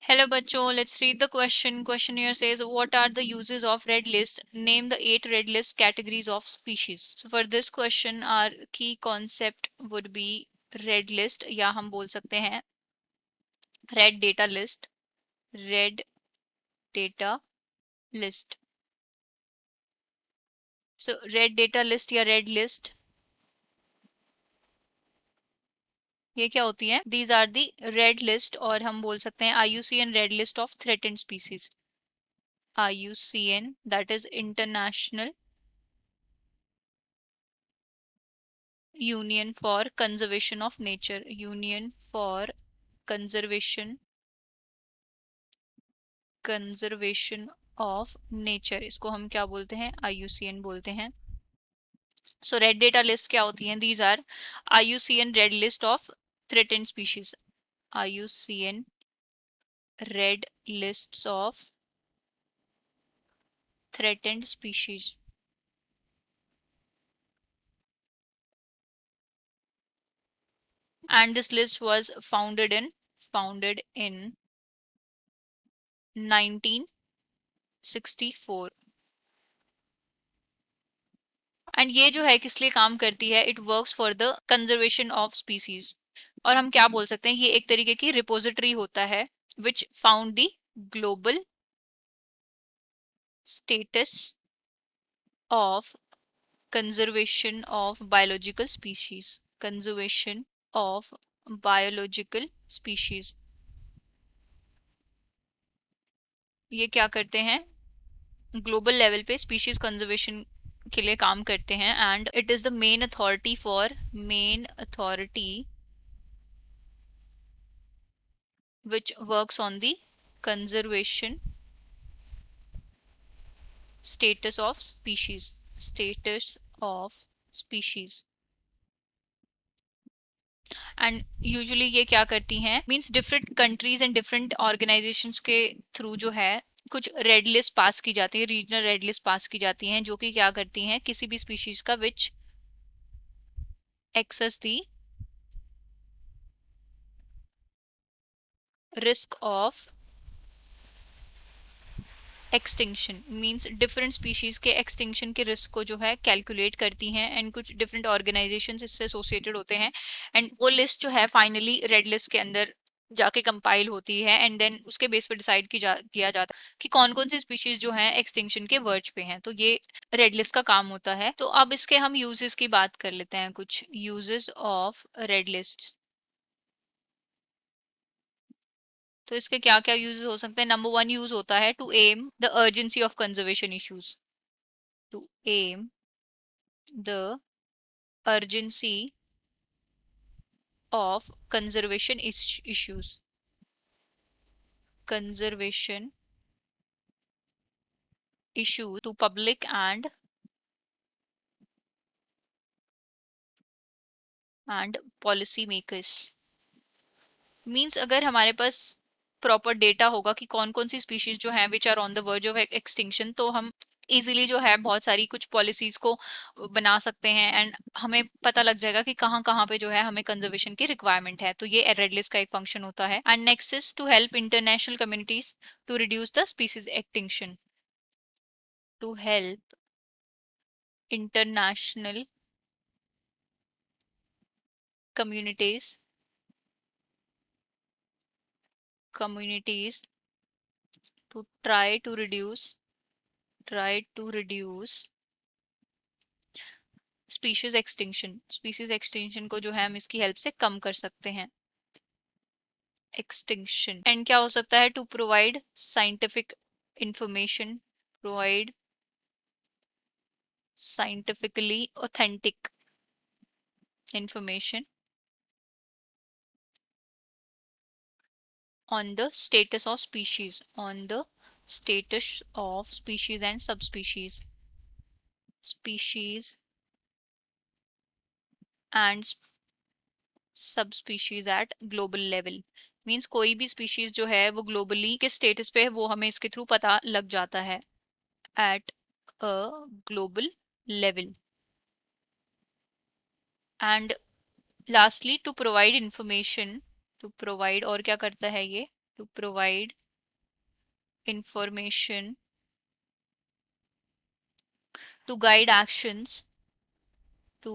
Hello bachcho, let's read the question. Question here says, what are the uses of red list? Name the 8 red list categories of species. So for this question, our key concept would be red list, या हम बोल सकते हैं red data list. Red data list. So red data list या red list, ये क्या होती है? These are the red list, और हम बोल सकते हैं IUCN red list of threatened species. IUCN, that is International Union for Conservation of Nature. Union for Conservation of Nature, इसको हम क्या बोलते हैं? IUCN बोलते हैं. So red data list क्या होती हैं? These are IUCN red list of threatened species. IUCN red lists of threatened species. And this list was founded in 1964. And ये जो है किस लिए काम करती है? It works for the conservation of species. और हम क्या बोल सकते हैं? ये एक तरीके की रिपोजिटरी होता है which found the global status of conservation of biological species. Conservation of biological species. ये क्या करते हैं? ग्लोबल लेवल पे स्पीशीज कंजर्वेशन के लिए काम करते हैं. And it is the main authority which works on the conservation status of species. And usually ये क्या करती हैं? Means different countries and different organisations के थ्रू जो है कुछ रेड लिस्ट पास की जाती है, रीजनल रेड लिस्ट पास की जाती हैं, जो कि क्या करती हैं? किसी भी स्पीशीज का which assess the risk of extinction. Means different species के एक्सटिंक्शन के रिस्क को जो है कैलकुलेट करती हैं. एंड कुछ डिफरेंट ऑर्गेनाइजेशंस इससे एसोसिएटेड होते हैं. एंड वो लिस्ट जो है फाइनली रेड लिस्ट के अंदर जाके कंपाइल होती है. एंड देन उसके बेस पर डिसाइड किया जाता है कि कौन कौन सी स्पीशीज जो है एक्सटिंक्शन के वर्ज पे हैं. तो ये रेड लिस्ट का काम होता है. तो अब इसके हम यूजेस की बात कर लेते हैं. कुछ यूजेस ऑफ रेड लिस्ट. तो इसके क्या क्या यूज हो सकते हैं? नंबर 1 यूज होता है to aim the urgency of conservation issues. To aim the urgency of conservation issues. Conservation issue to public and policy makers. Means अगर हमारे पास प्रॉपर डेटा होगा कि कौन कौन सी स्पीशीज जो है which are on the verge of extinction, तो हम इजीली जो है बहुत सारी कुछ पॉलिसीज को बना सकते हैं. एंड हमें पता लग जाएगा कि कहाँ कहाँ पे जो है हमें कंजर्वेशन की रिक्वायरमेंट है. तो ये रेड लिस्ट का एक फंक्शन होता है. And next is to help international communities to reduce the species extinction. To help international communities to try to reduce species extinction को जो है हम इसकी हेल्प से कम कर सकते हैं. एक्सटिंक्शन. एंड क्या हो सकता है? To provide scientific information, provide scientifically authentic information on the status of species, and subspecies, and subspecies at global level. Means कोई भी स्पीशीज जो है वो ग्लोबली किस स्टेटस पे है वो हमें इसके थ्रू पता लग जाता है. At a global level. And lastly to provide information. To provide, और क्या करता है ये? to provide information, to guide actions, to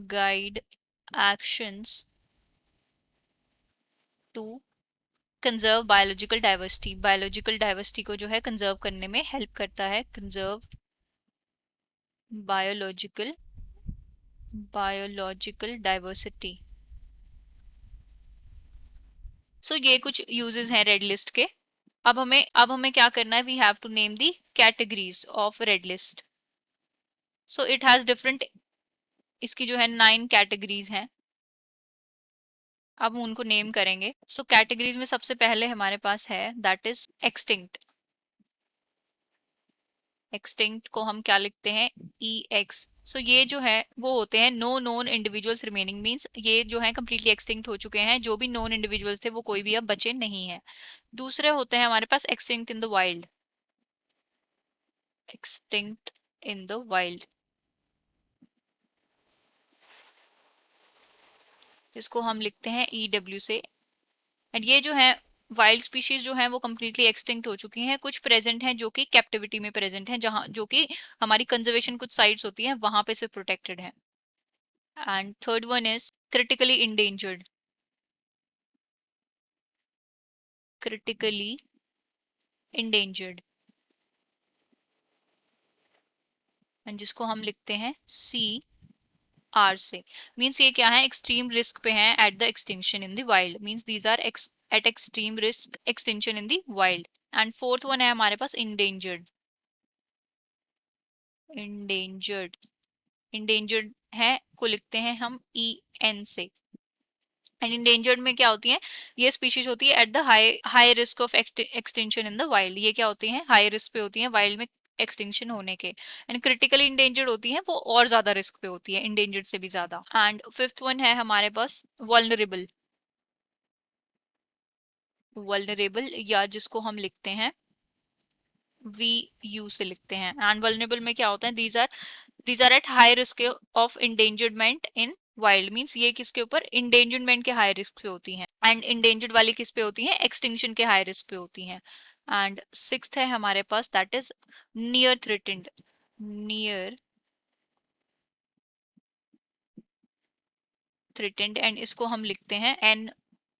guide actions, to conserve biological diversity, biological diversity को जो है कंजर्व करने में हेल्प करता है, कंजर्व बायोलॉजिकल डाइवर्सिटी। सो ये कुछ यूजेस हैं रेड लिस्ट के। अब हमें क्या करना है, we have to name the categories of red list. So it has different, इसकी जो है 9 कैटेगरीज हैं। अब हम उनको नेम करेंगे। सो कैटेगरीज में सबसे पहले हमारे पास है दैट इज एक्सटिंक्ट। एक्सटिंक्ट को हम क्या लिखते हैं, ई एक्स। सो ये जो है वो होते हैं no known individuals remaining, means ये जो है कंप्लीटली एक्सटिंक्ट हो चुके हैं, जो भी नॉन इंडिविजुअल्स थे वो कोई भी अब बचे नहीं है। दूसरे होते हैं हमारे पास extinct in the wild, extinct in the wild, जिसको हम लिखते हैं ई डब्ल्यू से। एंड ये जो है वाइल्ड स्पीशीज जो है वो कंप्लीटली एक्सटिंक्ट हो चुकी हैं, कुछ प्रेजेंट हैं जो कि कैप्टिविटी में प्रेजेंट हैं, जहां जो कि हमारी कंजर्वेशन कुछ साइट्स होती हैं वहां पे से प्रोटेक्टेड है। And third one is critically endangered, critically endangered, and जिसको हम लिखते हैं सी आर से। मीन्स ये क्या है, एक्सट्रीम रिस्क पे हैं at the extinction in the wild, means these are at extreme risk extinction in the wild. And fourth one है हमारे पास इंडेंजर्ड, इंडेंजर्ड, इंडेंजर्ड है को लिखते हैं हम ई एन से। एंड इंडेंजर्ड में क्या होती है, ये स्पीशीज होती है at the high risk of extinction in the wild, ये क्या होती हैं, हाई रिस्क पे होती हैं वाइल्ड में एक्सटिंक्शन होने के। एंड क्रिटिकली इंडेंजर्ड होती हैं वो और ज्यादा रिस्क पे होती है, इंडेंजर्ड से भी ज्यादा। एंड फिफ्थ वन है हमारे पास वल्नरेबल, वल्नरेबल या जिसको हम लिखते हैं वी यू से लिखते हैं। एंड वल्नरेबल में क्या होता है, these are at high risk of endangerment in wild, means ये किसके ऊपर, endangerment के high risk पे होती हैं। एंड endangered वाली किस पे होती हैं, extinction के high risk पे होती हैं। एंड सिक्स्थ है हमारे पास that is near threatened, near threatened, and इसको हम लिखते हैं एन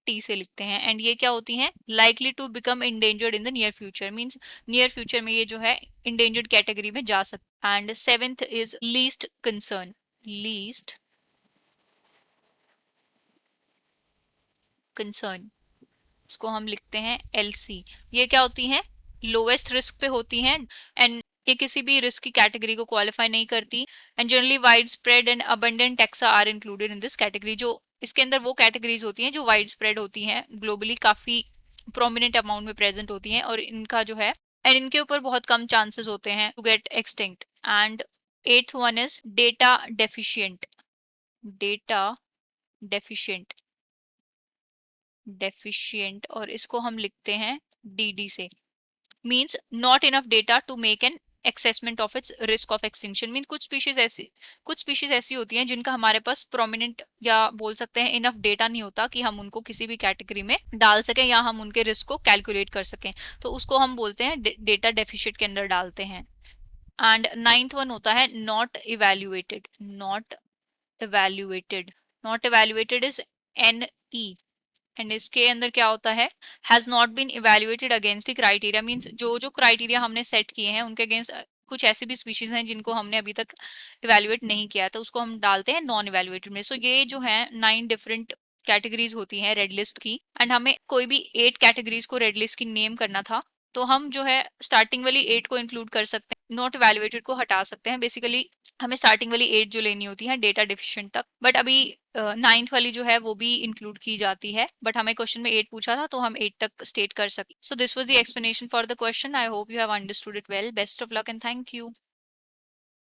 टी से लिखते हैं। एंड ये क्या होती हैं, likely to become endangered in the near future, means near future में ये जो है endangered कैटेगरी में जा सकती। And seventh is least concern, least concern, इसको हम लिखते हैं LC। ये क्या होती हैं, लोएस्ट रिस्क पे होती हैं, एंड ये किसी भी रिस्क की कैटेगरी को क्वालिफाई नहीं करती। And generally widespread and abundant taxa are included in this category, जो इसके अंदर वो कैटेगरीज होती हैं जो वाइड स्प्रेड होती हैं, ग्लोबली काफी प्रोमिनेंट अमाउंट में प्रेजेंट होती हैं, और इनका जो है एंड इनके ऊपर बहुत कम चांसेस होते हैं to get extinct. And eighth one is data deficient, data deficient, deficient, और इसको हम लिखते हैं DD से। Means not enough data to make an assessment of its risk of extinction, mean कुछ स्पीशीज ऐसी होती हैं जिनका हमारे पास प्रोमिनेंट या बोल सकते हैं इनफ डेटा नहीं होता कि हम उनको किसी भी कैटेगरी में डाल सकें या हम उनके रिस्क को कैलकुलेट कर सकें, तो उसको हम बोलते हैं डेटा डेफिशिएंट के अंदर डालते हैं। एंड नाइन्थ वन होता है not evaluated, not evaluated, not evaluated is NE, and इसके अंदर क्या होता है, has not been evaluated against the criteria, means जो क्राइटेरिया हमने सेट किए हैं उनके अगेंस्ट कुछ ऐसी भी स्पीशीज हैं जिनको हमने अभी तक इवेल्युएट नहीं किया, तो उसको हम डालते हैं नॉन इवेल्युएटेड में। सो ये जो है 9 डिफरेंट कैटेगरीज होती हैं रेड लिस्ट की। एंड हमें कोई भी 8 कैटेगरीज को रेड लिस्ट की नेम करना था, तो हम जो है स्टार्टिंग वाली 8 को इंक्लूड कर सकते हैं, नॉट इवेल्युएटेड को हटा सकते हैं। बेसिकली हमें स्टार्टिंग वाली 8 जो लेनी होती है डेटा डिफिशिएंट तक, बट अभी नाइन्थ वाली जो है वो भी इंक्लूड की जाती है, बट हमें क्वेश्चन में 8 पूछा था तो हम 8 तक स्टेट कर सके। So this was the explanation for the question, I hope you have understood it well, best of luck and thank you.